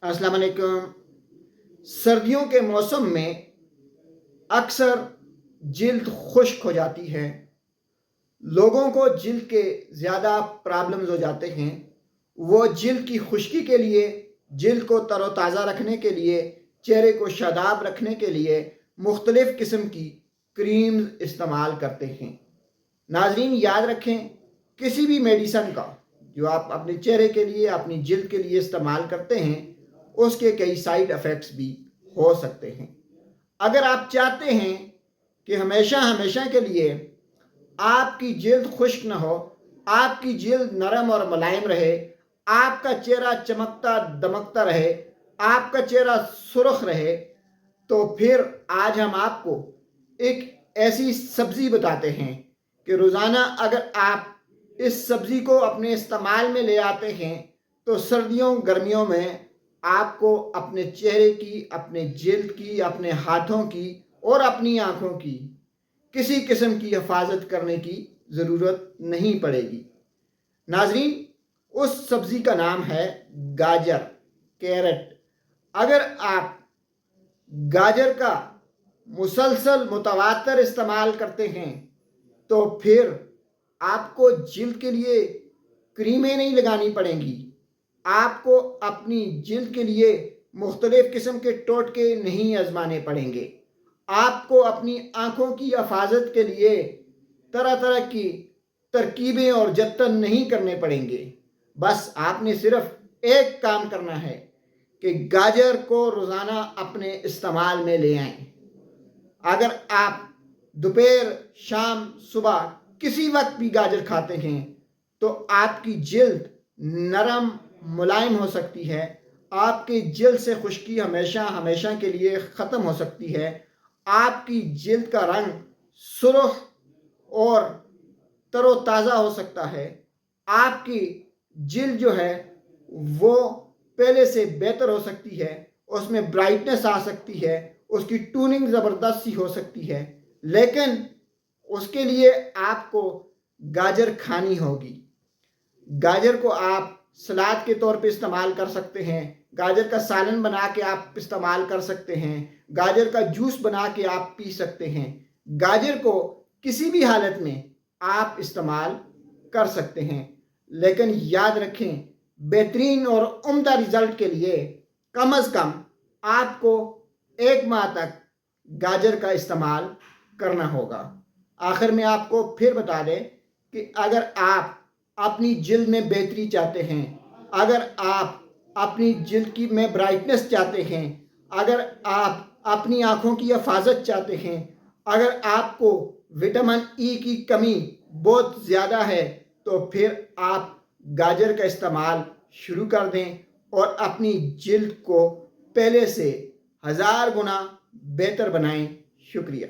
अस्सलाम वालेकुम। सर्दियों के मौसम में अक्सर जिल्द खुश्क हो जाती है। लोगों को जिल्द के ज़्यादा प्रॉब्लम्स हो जाते हैं। वो जिल्द की खुश्की के लिए, जिल्द को तरोताज़ा रखने के लिए, चेहरे को शादाब रखने के लिए मुख्तलिफ़ किस्म की क्रीम्स इस्तेमाल करते हैं। नाज़रीन, याद रखें, किसी भी मेडिसन का जो आप अपने चेहरे के लिए, अपनी जिल्द के लिए इस्तेमाल करते हैं, उसके कई साइड इफ़ेक्ट्स भी हो सकते हैं। अगर आप चाहते हैं कि हमेशा हमेशा के लिए आपकी जिल्द खुश्क न हो, आपकी जिल्द नरम और मुलायम रहे, आपका चेहरा चमकता दमकता रहे, आपका चेहरा सुर्ख रहे, तो फिर आज हम आपको एक ऐसी सब्ज़ी बताते हैं कि रोज़ाना अगर आप इस सब्ज़ी को अपने इस्तेमाल में ले आते हैं तो सर्दियों गर्मियों में आपको अपने चेहरे की, अपने जिल्द की, अपने हाथों की और अपनी आँखों की किसी किस्म की हिफाजत करने की ज़रूरत नहीं पड़ेगी। नाज़रीन, उस सब्ज़ी का नाम है गाजर, कैरेट। अगर आप गाजर का मुसलसल मुतवातर इस्तेमाल करते हैं तो फिर आपको जिल्द के लिए क्रीमें नहीं लगानी पड़ेंगी। आपको अपनी जिल्द के लिए मुख्तलिफ़ किस्म के टोटके नहीं आजमाने पड़ेंगे। आपको अपनी आँखों की हिफाजत के लिए तरह तरह की तरकीबें और जतन नहीं करने पड़ेंगे। बस आपने सिर्फ एक काम करना है कि गाजर को रोज़ाना अपने इस्तेमाल में ले आएं। अगर आप दोपहर, शाम, सुबह किसी वक्त भी गाजर खाते हैं तो आपकी जिल्द नरम मुलायम हो सकती है। आपकी जिल्द से खुश्की हमेशा हमेशा के लिए ख़त्म हो सकती है। आपकी जिल्द का रंग सुर्ख और तरोताज़ा हो सकता है। आपकी जिल्द जो है वो पहले से बेहतर हो सकती है, उसमें ब्राइटनेस आ सकती है, उसकी टूनिंग ज़बरदस्त सी हो सकती है। लेकिन उसके लिए आपको गाजर खानी होगी। गाजर को आप सलाद के तौर पे इस्तेमाल कर सकते हैं, गाजर का सालन बना के आप इस्तेमाल कर सकते हैं, गाजर का जूस बना के आप पी सकते हैं। गाजर को किसी भी हालत में आप इस्तेमाल कर सकते हैं। लेकिन याद रखें, बेहतरीन और उम्दा रिज़ल्ट के लिए कम अज़ कम आपको 1 माह तक गाजर का इस्तेमाल करना होगा। आखिर में आपको फिर बता दें कि अगर आप अपनी जिल्द में बेहतरी चाहते हैं, अगर आप अपनी जिल्द की में ब्राइटनेस चाहते हैं, अगर आप अपनी आँखों की हिफाजत चाहते हैं, अगर आपको विटामिन ई की कमी बहुत ज़्यादा है, तो फिर आप गाजर का इस्तेमाल शुरू कर दें और अपनी जिल्द को पहले से 1000 गुना बेहतर बनाएं। शुक्रिया।